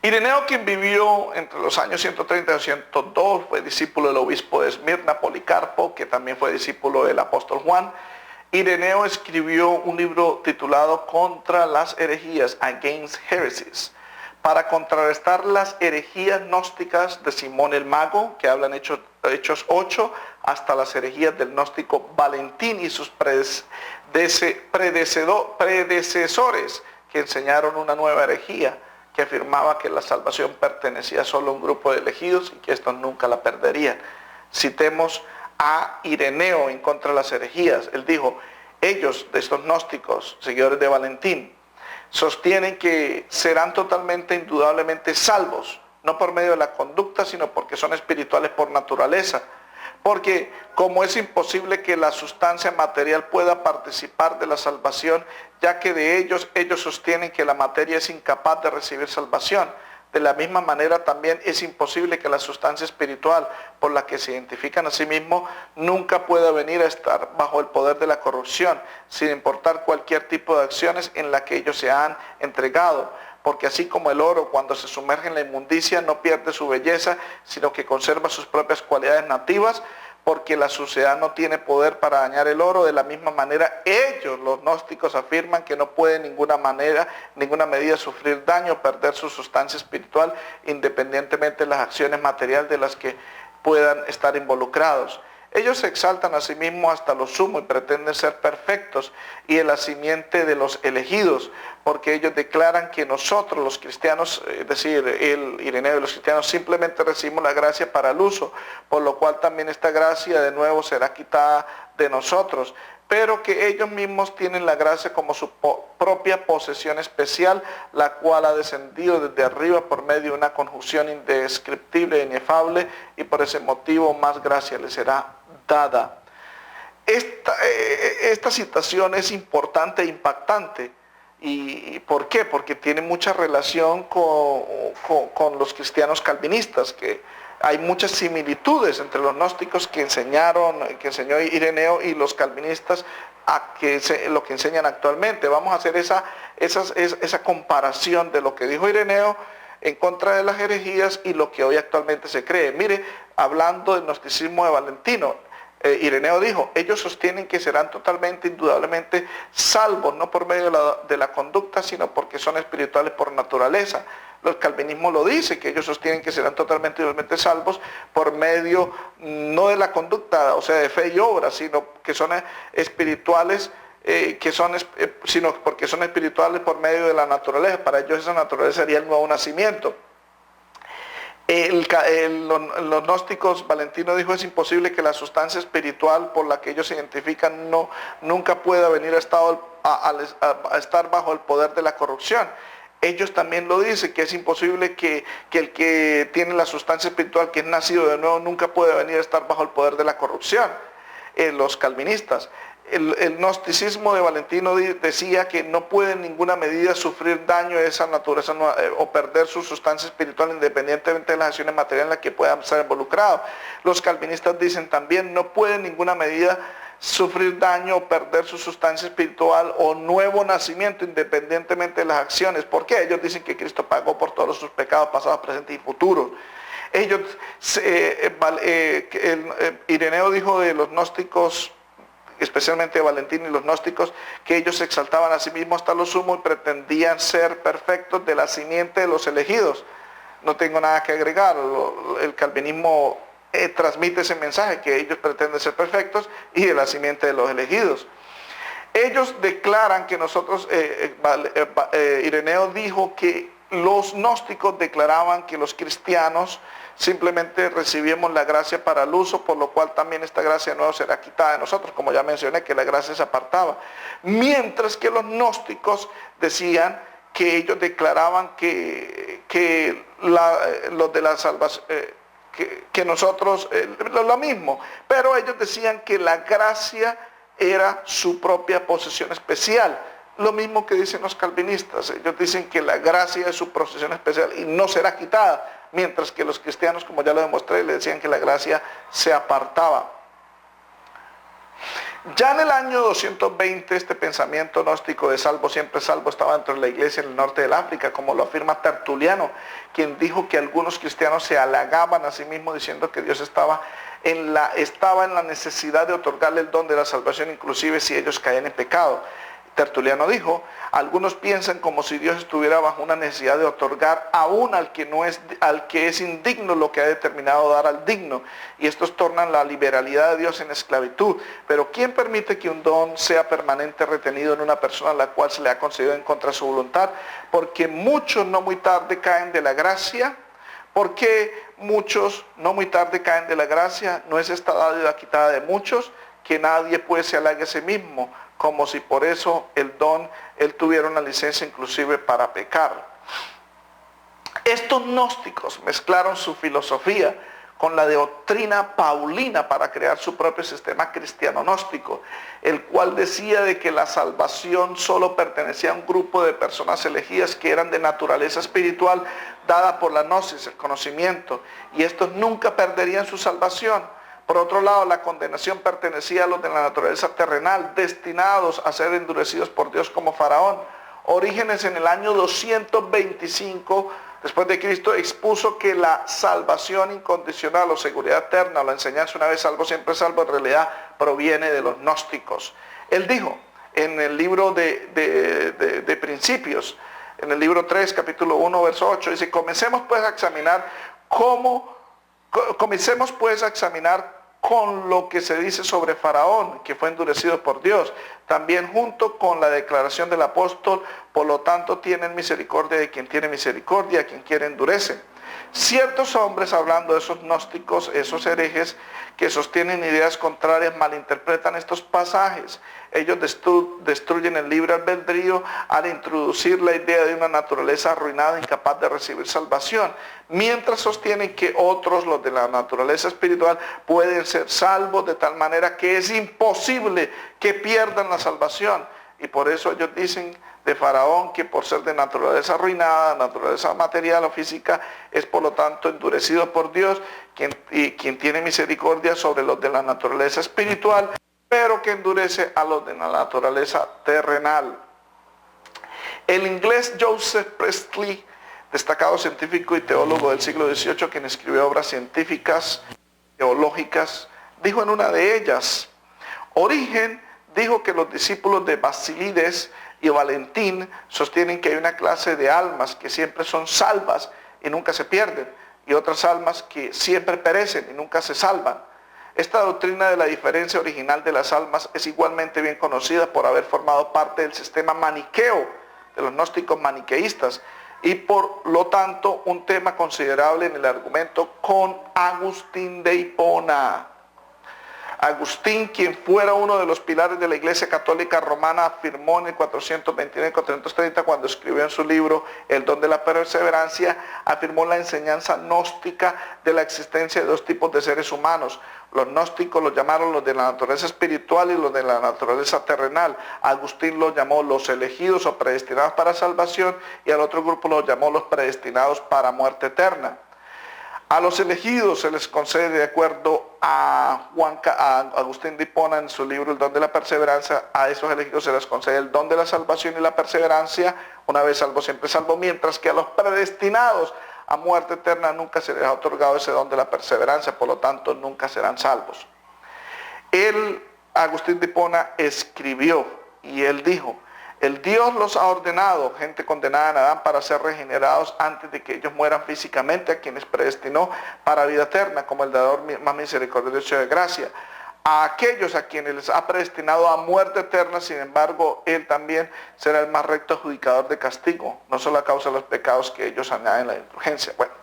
Ireneo, quien vivió entre los años 130 y 102, fue discípulo del obispo de Esmirna, Policarpo, que también fue discípulo del apóstol Juan. Ireneo escribió un libro titulado Contra las herejías, Against Heresies, para contrarrestar las herejías gnósticas de Simón el Mago, que hablan Hechos 8, hasta las herejías del gnóstico Valentín y sus predecesores, que enseñaron una nueva herejía, que afirmaba que la salvación pertenecía solo a un grupo de elegidos y que estos nunca la perderían. Citemos a Ireneo en contra de las herejías. Él dijo, ellos, de estos gnósticos, seguidores de Valentín, sostienen que serán totalmente, indudablemente salvos, no por medio de la conducta, sino porque son espirituales por naturaleza. Porque como es imposible que la sustancia material pueda participar de la salvación, ya que de ellos sostienen que la materia es incapaz de recibir salvación. De la misma manera también es imposible que la sustancia espiritual por la que se identifican a sí mismos nunca pueda venir a estar bajo el poder de la corrupción, sin importar cualquier tipo de acciones en la que ellos se han entregado. Porque así como el oro cuando se sumerge en la inmundicia no pierde su belleza, sino que conserva sus propias cualidades nativas, porque la suciedad no tiene poder para dañar el oro, de la misma manera ellos, los gnósticos, afirman que no puede en ninguna medida sufrir daño o perder su sustancia espiritual, independientemente de las acciones materiales de las que puedan estar involucrados. Ellos se exaltan a sí mismos hasta lo sumo y pretenden ser perfectos y la simiente de los elegidos, porque ellos declaran que nosotros los cristianos, es decir, el Ireneo y los cristianos, simplemente recibimos la gracia para el uso, por lo cual también esta gracia de nuevo será quitada de nosotros, pero que ellos mismos tienen la gracia como su propia posesión especial, la cual ha descendido desde arriba por medio de una conjunción indescriptible e inefable, y por ese motivo más gracia les será dada. Esta citación es importante e impactante. ¿Y por qué? Porque tiene mucha relación con los cristianos calvinistas, que hay muchas similitudes entre los gnósticos que enseñó Ireneo y los calvinistas lo que enseñan actualmente. Vamos a hacer esa comparación de lo que dijo Ireneo en contra de las herejías y lo que hoy actualmente se cree. Mire, hablando del gnosticismo de Valentino, Ireneo dijo, ellos sostienen que serán totalmente, indudablemente salvos, no por medio de la conducta, sino porque son espirituales por naturaleza. El calvinismo lo dice, que ellos sostienen que serán totalmente, indudablemente salvos por medio, no de la conducta, o sea, de fe y obra, sino que son espirituales, sino porque son espirituales por medio de la naturaleza. Para ellos esa naturaleza sería el nuevo nacimiento. Los gnósticos, Valentino dijo, es imposible que la sustancia espiritual por la que ellos se identifican nunca pueda venir a estar bajo el poder de la corrupción. Ellos también lo dicen, que es imposible que el que tiene la sustancia espiritual, que es nacido de nuevo, nunca puede venir a estar bajo el poder de la corrupción. Los calvinistas. El gnosticismo de Valentino decía que no puede en ninguna medida sufrir daño de esa naturaleza o perder su sustancia espiritual independientemente de las acciones materiales en las que puedan estar involucrados. Los calvinistas dicen también no puede en ninguna medida sufrir daño o perder su sustancia espiritual o nuevo nacimiento independientemente de las acciones. ¿Por qué? Ellos dicen que Cristo pagó por todos sus pecados pasados, presentes y futuros. Ireneo dijo de los gnósticos, especialmente Valentín y los gnósticos, que ellos se exaltaban a sí mismos hasta lo sumo y pretendían ser perfectos de la simiente de los elegidos. No tengo nada que agregar. El calvinismo transmite ese mensaje, que ellos pretenden ser perfectos y de la simiente de los elegidos. Ellos declaran que nosotros, Ireneo dijo que los gnósticos declaraban que los cristianos simplemente recibimos la gracia para el uso, por lo cual también esta gracia nueva será quitada de nosotros, como ya mencioné, que la gracia se apartaba. Mientras que los gnósticos decían que ellos declaraban que los de la salvación, que nosotros, lo mismo, pero ellos decían que la gracia era su propia posesión especial. Lo mismo que dicen los calvinistas, ellos dicen que la gracia es su posesión especial y no será quitada, mientras que los cristianos, como ya lo demostré, le decían que la gracia se apartaba. Ya en el año 220 este pensamiento gnóstico de salvo siempre salvo estaba dentro de la iglesia en el norte del África, como lo afirma Tertuliano, quien dijo que algunos cristianos se halagaban a sí mismos diciendo que Dios estaba en la necesidad de otorgarle el don de la salvación, inclusive si ellos caían en pecado. Tertuliano dijo, algunos piensan como si Dios estuviera bajo una necesidad de otorgar aún al que es indigno lo que ha determinado dar al digno, y estos tornan la liberalidad de Dios en esclavitud. Pero ¿quién permite que un don sea permanente retenido en una persona a la cual se le ha concedido en contra de su voluntad? Porque muchos no muy tarde caen de la gracia. ¿Por qué muchos no muy tarde caen de la gracia? ¿No es esta dádiva quitada de muchos? Que nadie pues se halague a sí mismo, como si por eso el don, él tuviera una licencia inclusive para pecar. Estos gnósticos mezclaron su filosofía con la doctrina paulina para crear su propio sistema cristiano gnóstico, el cual decía de que la salvación solo pertenecía a un grupo de personas elegidas que eran de naturaleza espiritual dada por la gnosis, el conocimiento, y estos nunca perderían su salvación. Por otro lado, la condenación pertenecía a los de la naturaleza terrenal, destinados a ser endurecidos por Dios como Faraón. Orígenes en el año 225 después de Cristo expuso que la salvación incondicional o seguridad eterna o la enseñanza una vez salvo siempre salvo en realidad proviene de los gnósticos. Él dijo en el libro de Principios, en el libro 3, capítulo 1, verso 8, dice, comencemos pues a examinar con lo que se dice sobre Faraón, que fue endurecido por Dios, también junto con la declaración del apóstol, por lo tanto tienen misericordia de quien tiene misericordia, a quien quiere endurece. Ciertos hombres, hablando de esos gnósticos, esos herejes, que sostienen ideas contrarias, malinterpretan estos pasajes. Ellos destruyen el libre albedrío al introducir la idea de una naturaleza arruinada, incapaz de recibir salvación, mientras sostienen que otros, los de la naturaleza espiritual, pueden ser salvos de tal manera que es imposible que pierdan la salvación. Y por eso ellos dicen de Faraón que por ser de naturaleza arruinada, naturaleza material o física, es por lo tanto endurecido por Dios, quien tiene misericordia sobre los de la naturaleza espiritual, pero que endurece a los de la naturaleza terrenal. El inglés Joseph Priestley, destacado científico y teólogo del siglo XVIII, quien escribió obras científicas, teológicas, dijo en una de ellas, Origen dijo que los discípulos de Basílides y Valentín sostienen que hay una clase de almas que siempre son salvas y nunca se pierden, y otras almas que siempre perecen y nunca se salvan. Esta doctrina de la diferencia original de las almas es igualmente bien conocida por haber formado parte del sistema maniqueo, de los gnósticos maniqueístas, y por lo tanto un tema considerable en el argumento con Agustín de Hipona. Agustín, quien fuera uno de los pilares de la Iglesia Católica Romana, afirmó en el 429 y 430, cuando escribió en su libro El don de la perseverancia, afirmó la enseñanza gnóstica de la existencia de dos tipos de seres humanos. Los gnósticos los llamaron los de la naturaleza espiritual y los de la naturaleza terrenal. Agustín los llamó los elegidos o predestinados para salvación, y al otro grupo los llamó los predestinados para muerte eterna. A los elegidos se les concede, de acuerdo a Agustín de Hipona en su libro El don de la perseverancia, a esos elegidos se les concede el don de la salvación y la perseverancia, una vez salvo siempre salvo, mientras que a los predestinados a muerte eterna nunca se les ha otorgado ese don de la perseverancia, por lo tanto nunca serán salvos. Agustín de Hipona escribió y él dijo, el Dios los ha ordenado, gente condenada en Adán, para ser regenerados antes de que ellos mueran físicamente, a quienes predestinó para vida eterna, como el dador más misericordioso de gracia. A aquellos a quienes les ha predestinado a muerte eterna, sin embargo, Él también será el más recto adjudicador de castigo, no solo a causa de los pecados que ellos añaden a la indulgencia. Bueno,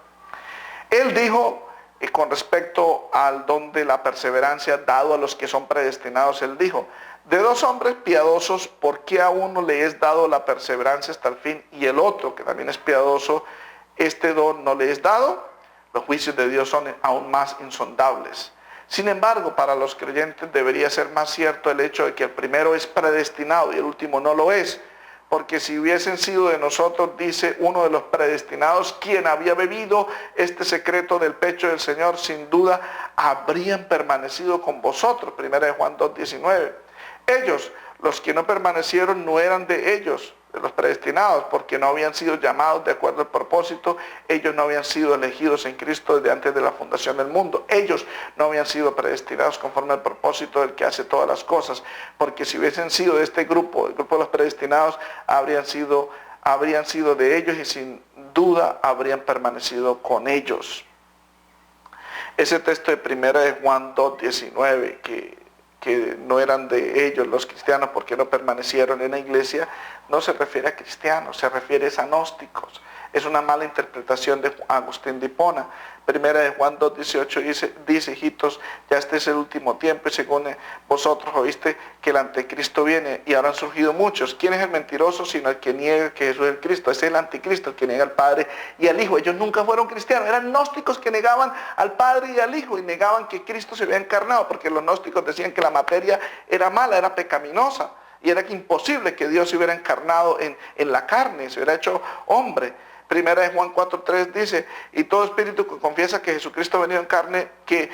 Él dijo, y con respecto al don de la perseverancia dado a los que son predestinados, Él dijo, de dos hombres piadosos, ¿por qué a uno le es dado la perseverancia hasta el fin y el otro, que también es piadoso, este don no le es dado? Los juicios de Dios son aún más insondables. Sin embargo, para los creyentes debería ser más cierto el hecho de que el primero es predestinado y el último no lo es, porque si hubiesen sido de nosotros, dice uno de los predestinados, quien había bebido este secreto del pecho del Señor, sin duda habrían permanecido con vosotros. 1 Juan 2:19. Ellos, los que no permanecieron, no eran de ellos, de los predestinados, porque no habían sido llamados de acuerdo al propósito. Ellos no habían sido elegidos en Cristo desde antes de la fundación del mundo. Ellos no habían sido predestinados conforme al propósito del que hace todas las cosas, porque si hubiesen sido de este grupo, el grupo de los predestinados, habrían sido de ellos y sin duda habrían permanecido con ellos. Ese texto de 1 de Juan 2:19, que no eran de ellos los cristianos porque no permanecieron en la iglesia, no se refiere a cristianos, se refiere a gnósticos. Es una mala interpretación de Agustín de Hipona. 1 de Juan 2:18 dice, hijitos, ya este es el último tiempo y según vosotros oíste que el anticristo viene y ahora han surgido muchos. ¿Quién es el mentiroso sino el que niega que Jesús es el Cristo? Ese es el anticristo, el que niega al Padre y al Hijo. Ellos nunca fueron cristianos, eran gnósticos que negaban al Padre y al Hijo y negaban que Cristo se había encarnado, porque los gnósticos decían que la materia era mala, era pecaminosa y era imposible que Dios se hubiera encarnado en la carne, se hubiera hecho hombre. 1 de Juan 4:3 dice, y todo espíritu que confiesa que Jesucristo ha venido en carne, que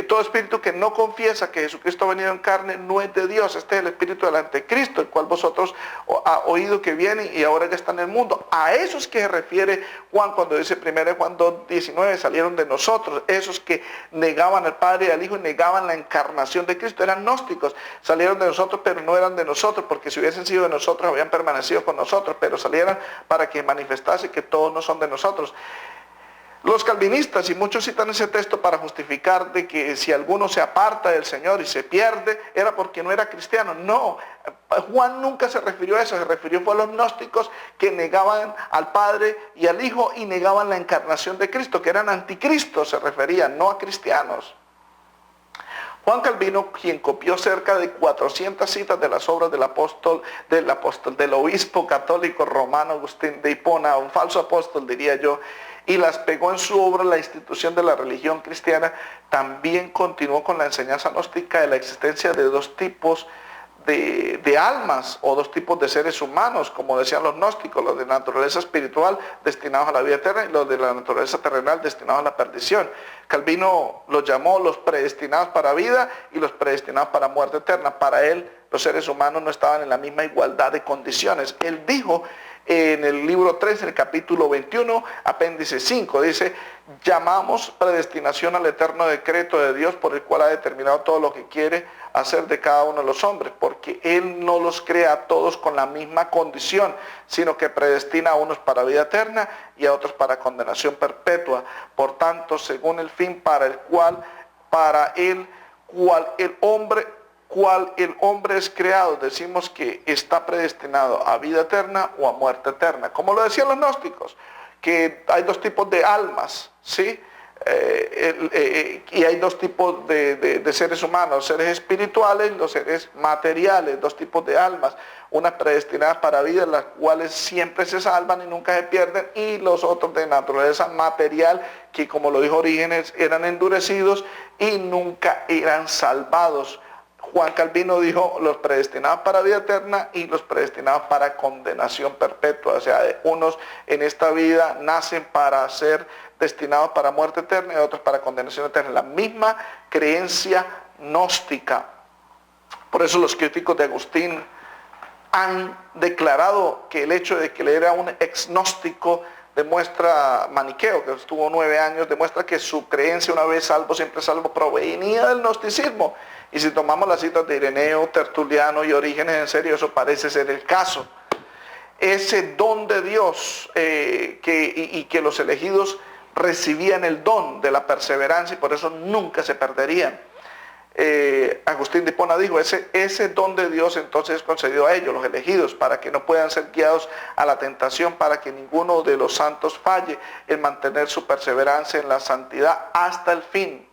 todo espíritu que no confiesa que Jesucristo ha venido en carne no es de Dios. Este es el espíritu del anticristo, el cual vosotros ha oído que viene y ahora ya está en el mundo. A esos que se refiere Juan cuando dice 1 de Juan 2:19, salieron de nosotros. Esos que negaban al Padre y al Hijo y negaban la encarnación de Cristo, eran gnósticos. Salieron de nosotros, pero no eran de nosotros, porque si hubiesen sido de nosotros habían permanecido con nosotros, pero salieron para que manifestase que todos no son de nosotros. Los calvinistas, y muchos citan ese texto para justificar de que si alguno se aparta del Señor y se pierde, era porque no era cristiano. No, Juan nunca se refirió a eso, se refirió a los gnósticos que negaban al Padre y al Hijo y negaban la encarnación de Cristo, que eran anticristos, se referían, no a cristianos. Juan Calvino, quien copió cerca de 400 citas de las obras del obispo católico romano Agustín de Hipona, un falso apóstol diría yo, y las pegó en su obra La institución de la religión cristiana, también continuó con la enseñanza gnóstica de la existencia de dos tipos de almas o dos tipos de seres humanos, como decían los gnósticos, los de naturaleza espiritual destinados a la vida eterna y los de la naturaleza terrenal destinados a la perdición. Calvino los llamó los predestinados para vida y los predestinados para muerte eterna. Para él los seres humanos no estaban en la misma igualdad de condiciones. Él dijo en el libro 3, en el capítulo 21, apéndice 5, dice, llamamos predestinación al eterno decreto de Dios por el cual ha determinado todo lo que quiere hacer de cada uno de los hombres, porque Él no los crea a todos con la misma condición, sino que predestina a unos para vida eterna y a otros para condenación perpetua. Por tanto, según el fin para el cual el hombre es creado, decimos que está predestinado a vida eterna o a muerte eterna. Como lo decían los gnósticos, que hay dos tipos de almas, ¿sí? Y hay dos tipos de seres humanos, los seres espirituales y los seres materiales, dos tipos de almas, unas predestinadas para vida, las cuales siempre se salvan y nunca se pierden, y los otros de naturaleza material, que como lo dijo Orígenes, eran endurecidos y nunca eran salvados. Juan Calvino dijo los predestinados para vida eterna y los predestinados para condenación perpetua. O sea, unos en esta vida nacen para ser destinados para muerte eterna y otros para condenación eterna. La misma creencia gnóstica. Por eso los críticos de Agustín han declarado que el hecho de que él era un ex-gnóstico demuestra, maniqueo, que estuvo 9 años, demuestra que su creencia una vez salvo, siempre salvo, provenía del gnosticismo. Y si tomamos las citas de Ireneo, Tertuliano y Orígenes en serio, eso parece ser el caso. Ese don de Dios que los elegidos recibían el don de la perseverancia y por eso nunca se perderían. Agustín de Hipona dijo, ese don de Dios entonces es concedido a ellos, los elegidos, para que no puedan ser guiados a la tentación, para que ninguno de los santos falle en mantener su perseverancia en la santidad hasta el fin.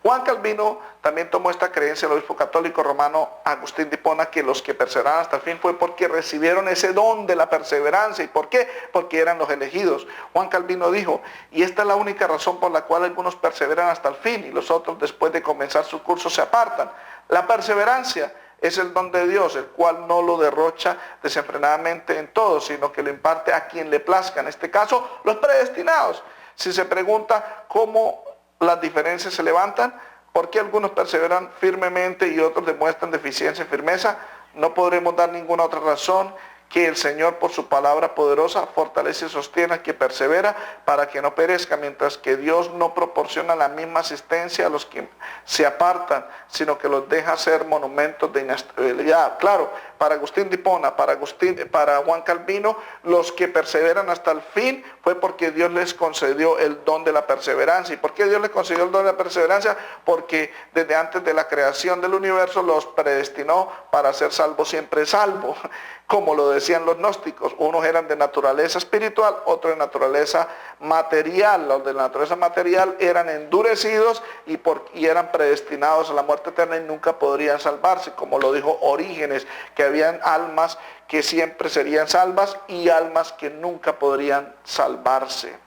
Juan Calvino también tomó esta creencia del obispo católico romano Agustín de Hipona, que los que perseveraron hasta el fin fue porque recibieron ese don de la perseverancia. ¿Y por qué? Porque eran los elegidos. Juan Calvino dijo, y esta es la única razón por la cual algunos perseveran hasta el fin y los otros después de comenzar su curso se apartan. La perseverancia es el don de Dios, el cual no lo derrocha desenfrenadamente en todos, sino que lo imparte a quien le plazca, en este caso los predestinados. Si se pregunta cómo las diferencias se levantan, ¿por qué algunos perseveran firmemente y otros demuestran deficiencia y firmeza? No podremos dar ninguna otra razón que el Señor por su palabra poderosa fortalece y sostiene al que persevera para que no perezca, mientras que Dios no proporciona la misma asistencia a los que se apartan, sino que los deja ser monumentos de inestabilidad. Claro, para Agustín de Hipona, para Juan Calvino, los que perseveran hasta el fin fue porque Dios les concedió el don de la perseverancia. ¿Y por qué Dios les concedió el don de la perseverancia? Porque desde antes de la creación del universo los predestinó para ser salvos siempre salvos. Como lo decían los gnósticos, unos eran de naturaleza espiritual, otros de naturaleza material. Los de la naturaleza material eran endurecidos y eran predestinados a la muerte eterna y nunca podrían salvarse, como lo dijo Orígenes, que habían almas que siempre serían salvas y almas que nunca podrían salvarse.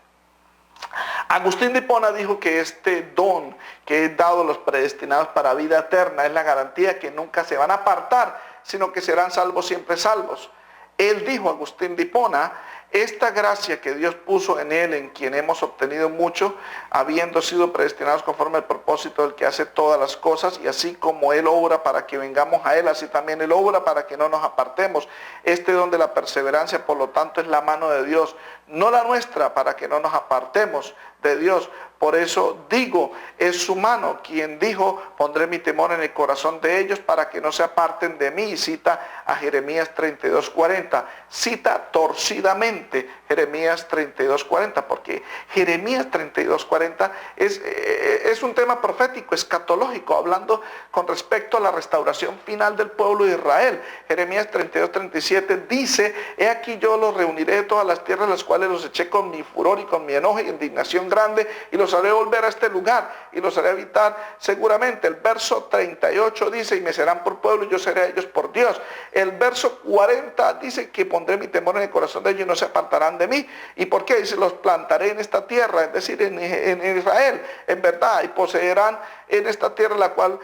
Agustín de Hipona dijo que este don que es dado a los predestinados para vida eterna es la garantía que nunca se van a apartar, sino que serán salvos siempre salvos. Él dijo, Agustín de Hipona, esta gracia que Dios puso en él, en quien hemos obtenido mucho, habiendo sido predestinados conforme al propósito del que hace todas las cosas, y así como él obra para que vengamos a él, así también él obra para que no nos apartemos. Este don de la perseverancia, por lo tanto, es la mano de Dios, no la nuestra, para que no nos apartemos de Dios. Por eso digo, es su mano quien dijo, pondré mi temor en el corazón de ellos para que no se aparten de mí. Cita a Jeremías 32:40. Cita torcidamente Jeremías 32:40, porque Jeremías 32:40 es un tema profético, escatológico, hablando con respecto a la restauración final del pueblo de Israel. Jeremías 32:37 dice, he aquí yo los reuniré de todas las tierras, las cuales los eché con mi furor y con mi enojo y indignación grande, y los haré volver a este lugar y los haré habitar seguramente. El verso 38 dice, y me serán por pueblo y yo seré a ellos por Dios. El verso 40 dice que pondré mi temor en el corazón de ellos y no se apartarán de mí. ¿Y por qué? Dice, los plantaré en esta tierra, es decir, en Israel, en verdad, y poseerán en esta tierra la cual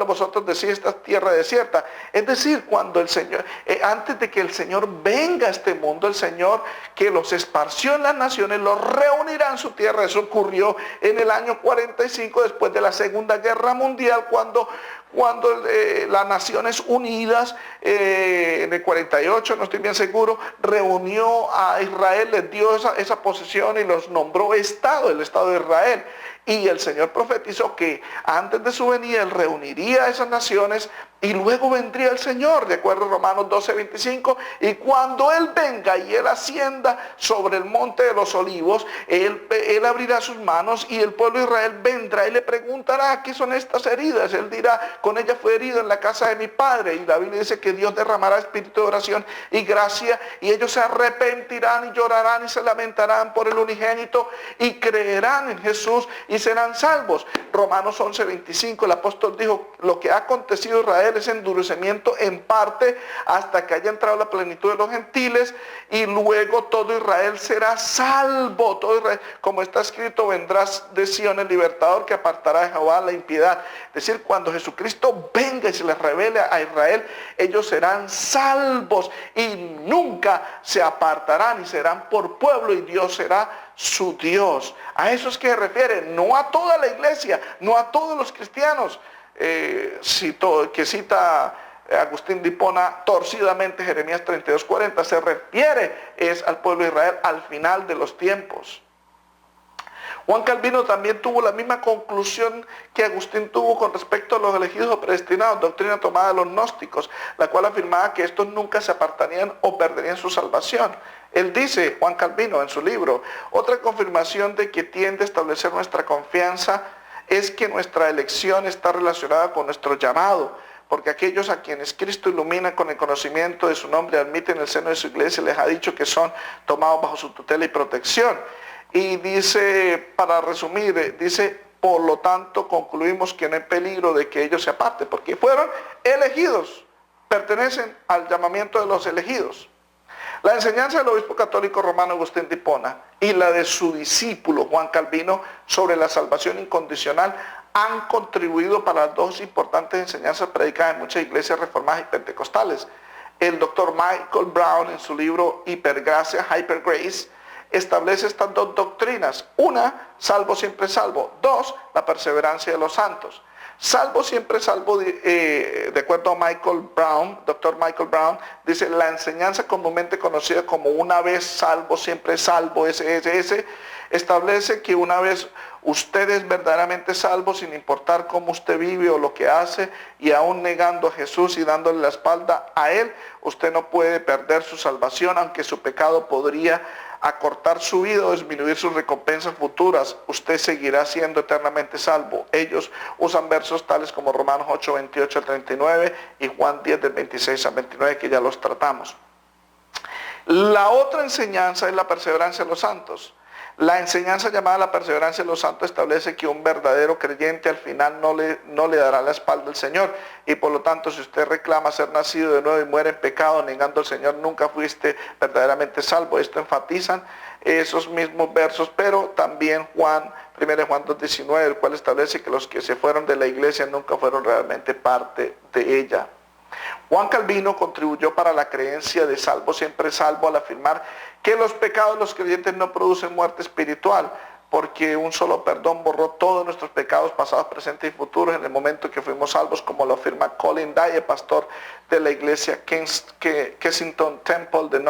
vosotros decís, esta tierra desierta. Es decir, cuando el Señor, antes de que el Señor venga a este mundo, el Señor que los esparció en las naciones, los reunirá en su tierra. Eso ocurrió en el año 45, después de la Segunda Guerra Mundial, cuando las Naciones Unidas, en el 48, no estoy bien seguro, reunió a Israel, les dio esa posesión y los nombró Estado, el Estado de Israel. Y el Señor profetizó que antes de su venida Él reuniría a esas naciones y luego vendría el Señor, de acuerdo a Romanos 12:25, y cuando Él venga y Él ascienda sobre el monte de los olivos, Él abrirá sus manos y el pueblo de Israel vendrá y le preguntará, ¿qué son estas heridas? Él dirá, con ella fue herido en la casa de mi padre. Y la Biblia dice que Dios derramará espíritu de oración y gracia, y ellos se arrepentirán y llorarán y se lamentarán por el unigénito y creerán en Jesús y serán salvos. Romanos 11:25, el apóstol dijo, lo que ha acontecido a Israel es endurecimiento en parte hasta que haya entrado la plenitud de los gentiles, y luego todo Israel será salvo. Todo Israel, como está escrito, vendrás de Sion el libertador que apartará de Jehová la impiedad. Es decir, cuando Jesucristo venga y se les revele a Israel, ellos serán salvos y nunca se apartarán y serán por pueblo, y Dios será su Dios. A eso es que se refiere, no a toda la iglesia, no a todos los cristianos. Que cita Agustín de Hipona torcidamente Jeremías 32:40, se refiere es al pueblo de Israel al final de los tiempos. Juan Calvino también tuvo la misma conclusión que Agustín tuvo con respecto a los elegidos o predestinados, doctrina tomada de los gnósticos, la cual afirmaba que estos nunca se apartarían o perderían su salvación. Él dice, Juan Calvino, en su libro, otra confirmación de que tiende a establecer nuestra confianza es que nuestra elección está relacionada con nuestro llamado, porque aquellos a quienes Cristo ilumina con el conocimiento de su nombre, admiten en el seno de su iglesia, les ha dicho que son tomados bajo su tutela y protección. Y dice, para resumir, dice, por lo tanto concluimos que no hay peligro de que ellos se aparten, porque fueron elegidos, pertenecen al llamamiento de los elegidos. La enseñanza del obispo católico romano Agustín de Hipona y la de su discípulo Juan Calvino sobre la salvación incondicional han contribuido para las dos importantes enseñanzas predicadas en muchas iglesias reformadas y pentecostales. El doctor Michael Brown, en su libro Hipergracia, Hyper Grace, establece estas dos doctrinas. Una, salvo siempre salvo. Dos, la perseverancia de los santos. Salvo siempre salvo, de acuerdo a Michael Brown, doctor Michael Brown, dice, la enseñanza comúnmente conocida como una vez salvo, siempre salvo, SSS, establece que una vez usted es verdaderamente salvo, sin importar cómo usted vive o lo que hace, y aún negando a Jesús y dándole la espalda a Él, usted no puede perder su salvación, aunque su pecado podría acortar su vida o disminuir sus recompensas futuras, usted seguirá siendo eternamente salvo. Ellos usan versos tales como Romanos 8, 28 al 39 y Juan 10 del 26 al 29, que ya los tratamos. La otra enseñanza es la perseverancia de los santos. La enseñanza llamada la perseverancia de los santos establece que un verdadero creyente al final no le dará la espalda al Señor. Y por lo tanto, si usted reclama ser nacido de nuevo y muere en pecado, negando al Señor, nunca fuiste verdaderamente salvo. Esto enfatizan esos mismos versos, pero también 1 Juan 2:19, el cual establece que los que se fueron de la iglesia nunca fueron realmente parte de ella. Juan Calvino contribuyó para la creencia de salvo siempre salvo al afirmar que los pecados de los creyentes no producen muerte espiritual, porque un solo perdón borró todos nuestros pecados pasados, presentes y futuros en el momento que fuimos salvos, como lo afirma Colin Dye, pastor de la iglesia Kensington Temple de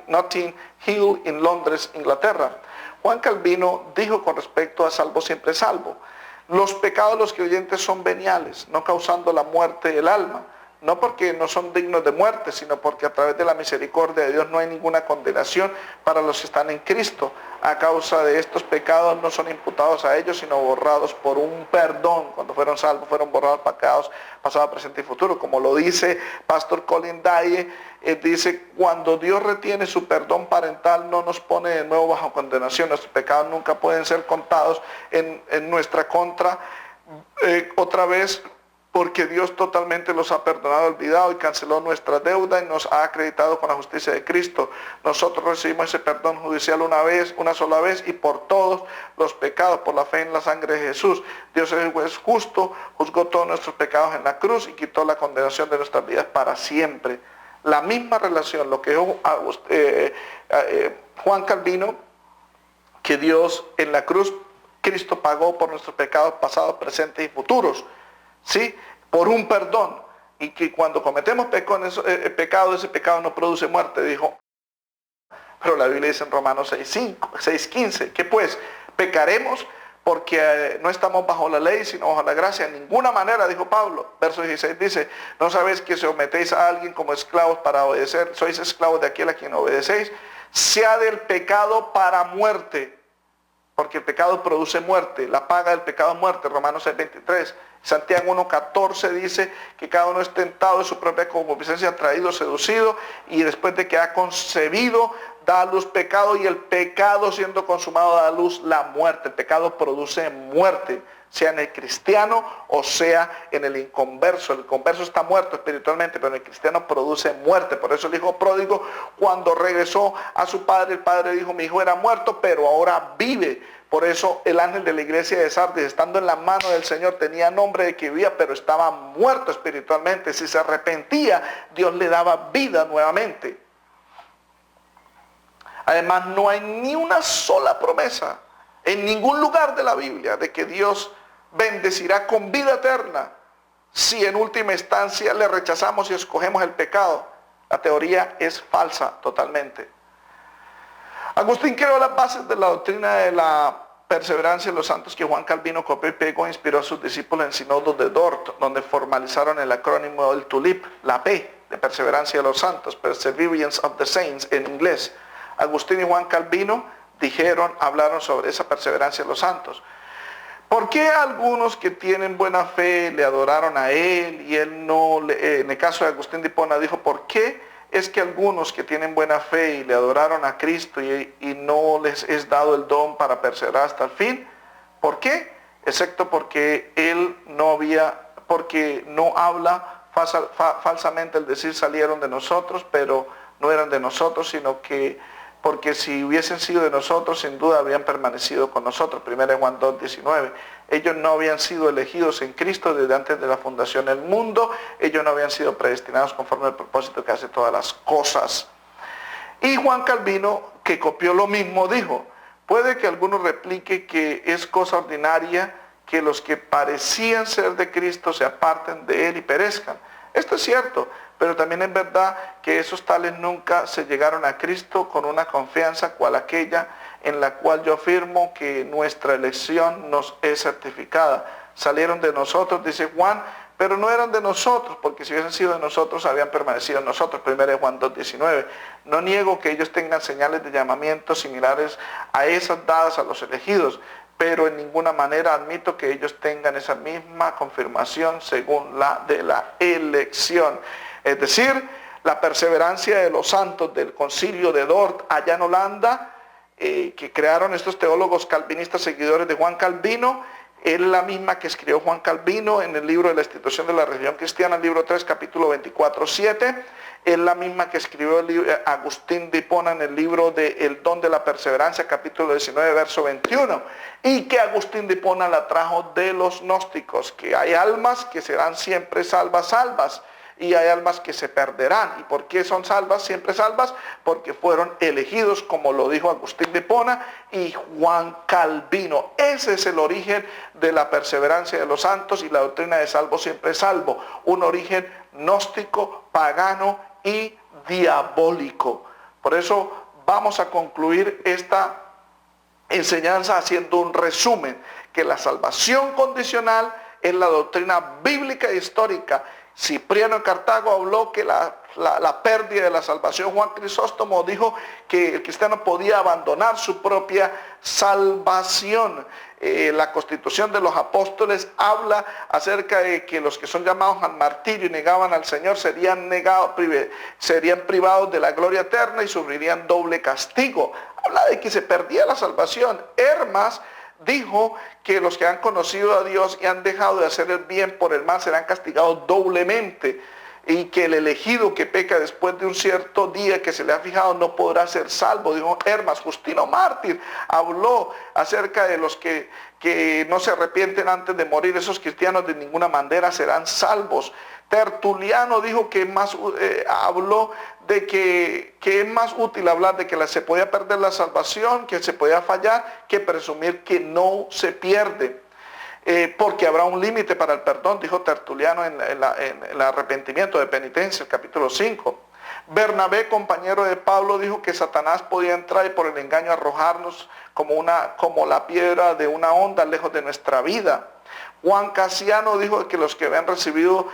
Notting Hill en Londres, Inglaterra. Juan Calvino dijo con respecto a salvo siempre salvo: los pecados de los creyentes son veniales, no causando la muerte del alma. No porque no son dignos de muerte, sino porque a través de la misericordia de Dios no hay ninguna condenación para los que están en Cristo. A causa de estos pecados no son imputados a ellos, sino borrados por un perdón. Cuando fueron salvos, fueron borrados pecados pasado, presente y futuro. Como lo dice Pastor Colin Dye, dice, cuando Dios retiene su perdón parental, no nos pone de nuevo bajo condenación. Nuestros pecados nunca pueden ser contados en nuestra contra otra vez, porque Dios totalmente los ha perdonado, olvidado y canceló nuestra deuda y nos ha acreditado con la justicia de Cristo. Nosotros recibimos ese perdón judicial una sola vez y por todos los pecados, por la fe en la sangre de Jesús. Dios es juez justo, juzgó todos nuestros pecados en la cruz y quitó la condenación de nuestras vidas para siempre. La misma relación, lo que Juan Calvino, que Dios en la cruz, Cristo pagó por nuestros pecados pasados, presentes y futuros. ¿Sí? Por un perdón, y que cuando cometemos pecado, ese pecado no produce muerte, dijo. Pero la Biblia dice en Romanos 6:15, que pues pecaremos porque no estamos bajo la ley, sino bajo la gracia. En ninguna manera, dijo Pablo. Verso 16 dice, ¿no sabéis que sometéis a alguien como esclavos para obedecer? Sois esclavos de aquel a quien obedecéis, sea del pecado para muerte, porque el pecado produce muerte. La paga del pecado es muerte, Romanos 6:23. Santiago 1:14 dice que cada uno es tentado de su propia concupiscencia, atraído, seducido, y después de que ha concebido, da a luz pecado, y el pecado siendo consumado da a luz la muerte. El pecado produce muerte, sea en el cristiano o sea en el inconverso. El converso está muerto espiritualmente, pero el cristiano produce muerte. Por eso el hijo pródigo, cuando regresó a su padre, el padre dijo, mi hijo era muerto, pero ahora vive. Por eso el ángel de la iglesia de Sardis, estando en la mano del Señor, tenía nombre de que vivía, pero estaba muerto espiritualmente. Si se arrepentía, Dios le daba vida nuevamente. Además, no hay ni una sola promesa en ningún lugar de la Biblia de que Dios bendecirá con vida eterna si en última instancia le rechazamos y escogemos el pecado. La teoría es falsa totalmente. Agustín creó las bases de la doctrina de la perseverancia de los santos que Juan Calvino copió y pegó e inspiró a sus discípulos en Sínodo de Dort, donde formalizaron el acrónimo del TULIP, la P de perseverancia de los santos, Perseverance of the Saints en inglés. Agustín y Juan Calvino hablaron sobre esa perseverancia de los santos. ¿Por qué algunos que tienen buena fe le adoraron a él y él no? En el caso de Agustín de Hipona dijo, ¿por qué es que algunos que tienen buena fe y le adoraron a Cristo y no les es dado el don para perseverar hasta el fin? ¿Por qué? Excepto porque él porque no habla falsamente al decir salieron de nosotros, pero no eran de nosotros, sino que porque si hubiesen sido de nosotros, sin duda habrían permanecido con nosotros. 1 Juan 2:19. Ellos no habían sido elegidos en Cristo desde antes de la fundación del mundo. Ellos no habían sido predestinados conforme al propósito que hace todas las cosas. Y Juan Calvino, que copió lo mismo, dijo, puede que alguno replique que es cosa ordinaria que los que parecían ser de Cristo se aparten de Él y perezcan. Esto es cierto, pero también es verdad que esos tales nunca se llegaron a Cristo con una confianza cual aquella en la cual yo afirmo que nuestra elección nos es certificada. Salieron de nosotros, dice Juan, pero no eran de nosotros, porque si hubiesen sido de nosotros, habían permanecido en nosotros. 1 Juan 2:19. No niego que ellos tengan señales de llamamiento similares a esas dadas a los elegidos, pero en ninguna manera admito que ellos tengan esa misma confirmación según la de la elección. Es decir, la perseverancia de los santos del concilio de Dort allá en Holanda, que crearon estos teólogos calvinistas seguidores de Juan Calvino, es la misma que escribió Juan Calvino en el libro de la institución de la religión cristiana, libro 3, capítulo 24:7. Es la misma que escribió Agustín de Hipona en el libro de El don de la perseverancia, capítulo 19, verso 21. Y que Agustín de Hipona la trajo de los gnósticos, que hay almas que serán siempre salvas, y hay almas que se perderán. ¿Y por qué son salvas, siempre salvas? Porque fueron elegidos, como lo dijo Agustín de Hipona y Juan Calvino. Ese es el origen de la perseverancia de los santos y la doctrina de salvo siempre salvo. Un origen gnóstico, pagano y diabólico. Por eso vamos a concluir esta enseñanza haciendo un resumen, que la salvación condicional es la doctrina bíblica e histórica. Cipriano de Cartago habló que la pérdida de la salvación. Juan Crisóstomo dijo que el cristiano podía abandonar su propia salvación. La Constitución de los Apóstoles habla acerca de que los que son llamados al martirio y negaban al Señor serían privados de la gloria eterna y sufrirían doble castigo. Habla de que se perdía la salvación. Hermas dijo que los que han conocido a Dios y han dejado de hacer el bien por el mal serán castigados doblemente, y que el elegido que peca después de un cierto día que se le ha fijado no podrá ser salvo, dijo Hermas. Justino Mártir habló acerca de los que no se arrepienten antes de morir. Esos cristianos de ninguna manera serán salvos. Tertuliano dijo que habló de que es más útil hablar de que se podía perder la salvación, que se podía fallar, que presumir que no se pierde. Porque habrá un límite para el perdón, dijo Tertuliano en el arrepentimiento de penitencia, el capítulo 5. Bernabé, compañero de Pablo, dijo que Satanás podía entrar y por el engaño arrojarnos como la piedra de una onda lejos de nuestra vida. Juan Casiano dijo que los que habían recibido,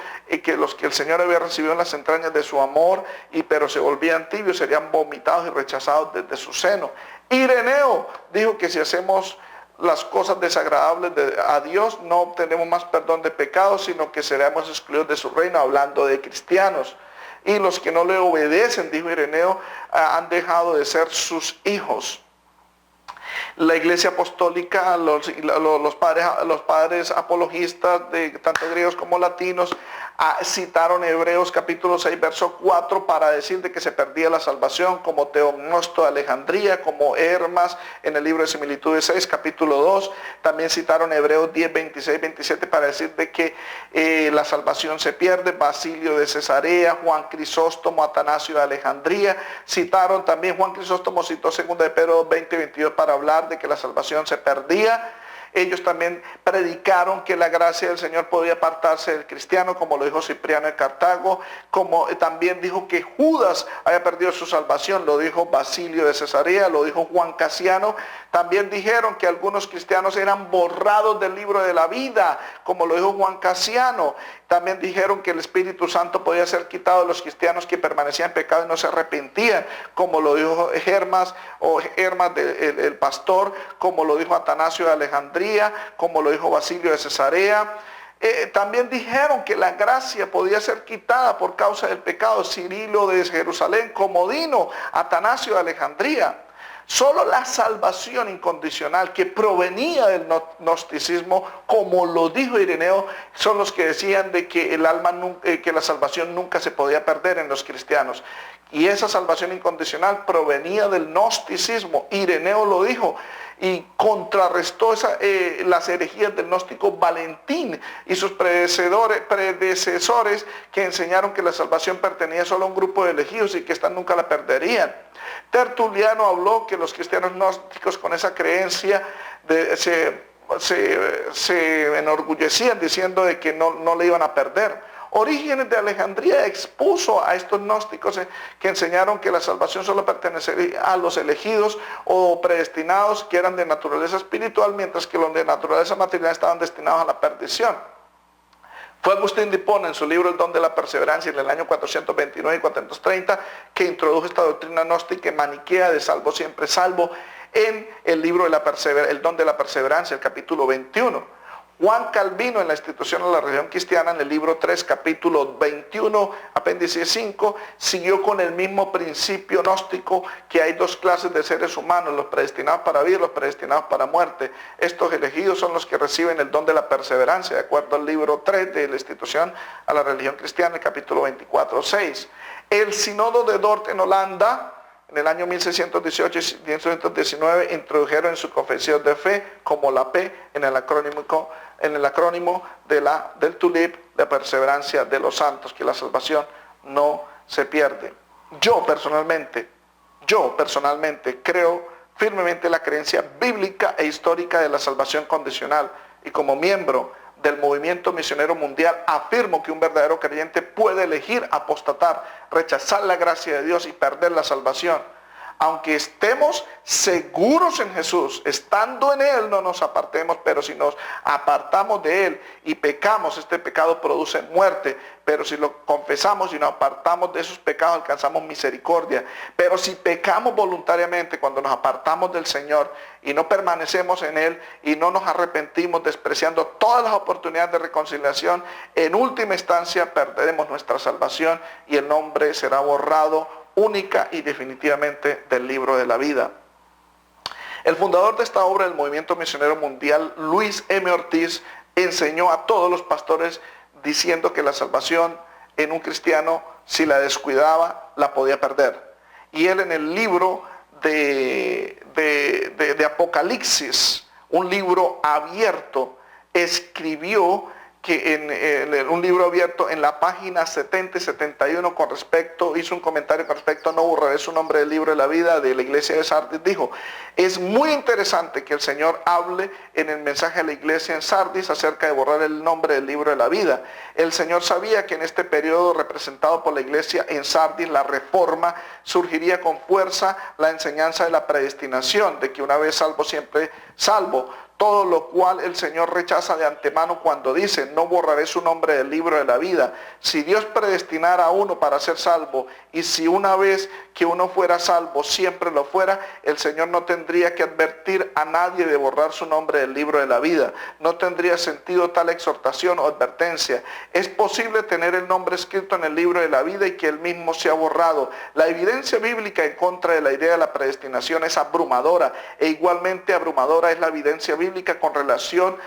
que los que el Señor había recibido en las entrañas de su amor, pero se volvían tibios, serían vomitados y rechazados desde su seno. Ireneo dijo que si hacemos las cosas desagradables a Dios, no obtenemos más perdón de pecados, sino que seremos excluidos de su reino, hablando de cristianos. Y los que no le obedecen, dijo Ireneo, han dejado de ser sus hijos. La Iglesia Apostólica, los padres apologistas, de tanto griegos como latinos, citaron Hebreos capítulo 6, verso 4 para decir de que se perdía la salvación, como Teognosto de Alejandría, como Hermas en el libro de Similitudes 6, capítulo 2. También citaron Hebreos 10, 26, 27 para decir de que la salvación se pierde. Basilio de Cesarea, Juan Crisóstomo, Atanasio de Alejandría. Citaron también, Juan Crisóstomo citó 2 de Pedro 20, 22 para hablar de que la salvación se perdía. Ellos también predicaron que la gracia del Señor podía apartarse del cristiano, como lo dijo Cipriano de Cartago, como también dijo que Judas había perdido su salvación, lo dijo Basilio de Cesarea, lo dijo Juan Casiano. También dijeron que algunos cristianos eran borrados del libro de la vida, como lo dijo Juan Casiano. También dijeron que el Espíritu Santo podía ser quitado de los cristianos que permanecían en pecado y no se arrepentían, como lo dijo Hermas, el pastor, como lo dijo Atanasio de Alejandría, como lo dijo Basilio de Cesarea. También dijeron que la gracia podía ser quitada por causa del pecado, Cirilo de Jerusalén, Comodino, Atanasio de Alejandría. Solo la salvación incondicional que provenía del gnosticismo, como lo dijo Ireneo, son los que decían de que que la salvación nunca se podía perder en los cristianos. Y esa salvación incondicional provenía del gnosticismo. Ireneo lo dijo y contrarrestó las herejías del gnóstico Valentín y sus predecesores que enseñaron que la salvación pertenecía solo a un grupo de elegidos y que esta nunca la perderían. Tertuliano habló que los cristianos gnósticos con esa creencia se enorgullecían diciendo de que no le iban a perder. Orígenes de Alejandría expuso a estos gnósticos que enseñaron que la salvación solo pertenecería a los elegidos o predestinados que eran de naturaleza espiritual, mientras que los de naturaleza material estaban destinados a la perdición. Fue Agustín de Hipona en su libro El don de la perseverancia en el año 429 y 430 que introdujo esta doctrina gnóstica y maniquea de salvo siempre salvo en el libro de El don de la perseverancia, el capítulo 21. Juan Calvino en la institución de la religión cristiana en el libro 3, capítulo 21, apéndice 5, siguió con el mismo principio gnóstico que hay dos clases de seres humanos, los predestinados para vida y los predestinados para muerte. Estos elegidos son los que reciben el don de la perseverancia, de acuerdo al libro 3 de la institución a la religión cristiana, el capítulo 24, 6. El Sínodo de Dort en Holanda, en el año 1618 y 1619, introdujeron en su confesión de fe como la P en el acrónimo del TULIP, de perseverancia de los santos, que la salvación no se pierde. Yo personalmente creo firmemente la creencia bíblica e histórica de la salvación condicional, y como miembro del movimiento misionero mundial afirmo que un verdadero creyente puede elegir apostatar, rechazar la gracia de Dios y perder la salvación. Aunque estemos seguros en Jesús, estando en Él no nos apartemos, pero si nos apartamos de Él y pecamos, este pecado produce muerte, pero si lo confesamos y nos apartamos de esos pecados alcanzamos misericordia. Pero si pecamos voluntariamente cuando nos apartamos del Señor y no permanecemos en Él y no nos arrepentimos despreciando todas las oportunidades de reconciliación, en última instancia perderemos nuestra salvación y el nombre será borrado única y definitivamente del libro de la vida. El fundador de esta obra del movimiento misionero mundial, Luis M. Ortiz, enseñó a todos los pastores diciendo que la salvación en un cristiano, si la descuidaba, la podía perder. Y él en el libro de Apocalipsis, un libro abierto, escribió que en un libro abierto en la página 70 y 71 hizo un comentario con respecto a no borraré su nombre del libro de la vida de la iglesia de Sardis. Dijo: es muy interesante que el Señor hable en el mensaje a la iglesia en Sardis acerca de borrar el nombre del libro de la vida. El Señor sabía que en este periodo representado por la iglesia en Sardis, la reforma, surgiría con fuerza la enseñanza de la predestinación, de que una vez salvo siempre salvo. Todo lo cual el Señor rechaza de antemano cuando dice: no borraré su nombre del libro de la vida. Si Dios predestinara a uno para ser salvo, y si una vez que uno fuera salvo siempre lo fuera, el Señor no tendría que advertir a nadie de borrar su nombre del libro de la vida. No tendría sentido tal exhortación o advertencia. Es posible tener el nombre escrito en el libro de la vida y que él mismo sea borrado. La evidencia bíblica en contra de la idea de la predestinación es abrumadora, e igualmente abrumadora es la evidencia bíblica con relación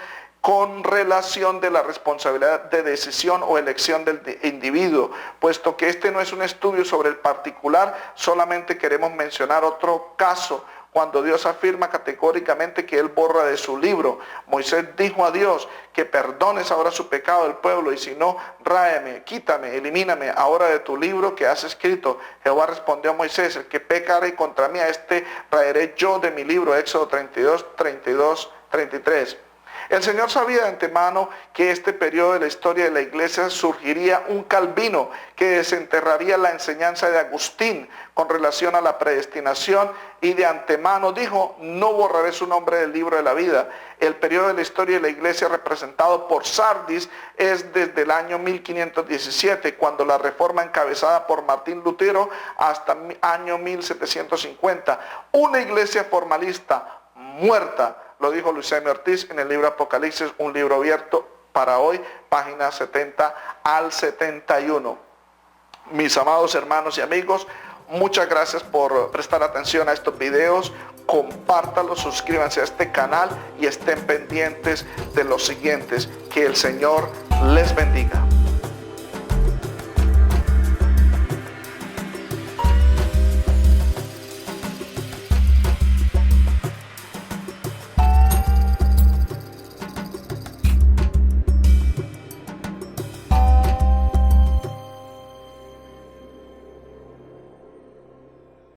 de la responsabilidad de decisión o elección del individuo. Puesto que este no es un estudio sobre el particular, solamente queremos mencionar otro caso cuando Dios afirma categóricamente que Él borra de su libro. Moisés dijo a Dios: que perdones ahora su pecado del pueblo, y si no, ráeme, quítame, elimíname ahora de tu libro que has escrito. Jehová respondió a Moisés: el que pecare contra mí, a este raeré yo de mi libro. Éxodo 32, 32, 33. El Señor sabía de antemano que este periodo de la historia de la iglesia surgiría un Calvino que desenterraría la enseñanza de Agustín con relación a la predestinación, y de antemano dijo: no borraré su nombre del libro de la vida. El periodo de la historia de la iglesia representado por Sardis es desde el año 1517, cuando la reforma encabezada por Martín Lutero, hasta el año 1750. Una iglesia formalista muerta. Lo dijo Luis M. Ortiz en el libro Apocalipsis, un libro abierto para hoy, páginas 70 al 71. Mis amados hermanos y amigos, muchas gracias por prestar atención a estos videos. Compártanlos, suscríbanse a este canal y estén pendientes de los siguientes. Que el Señor les bendiga.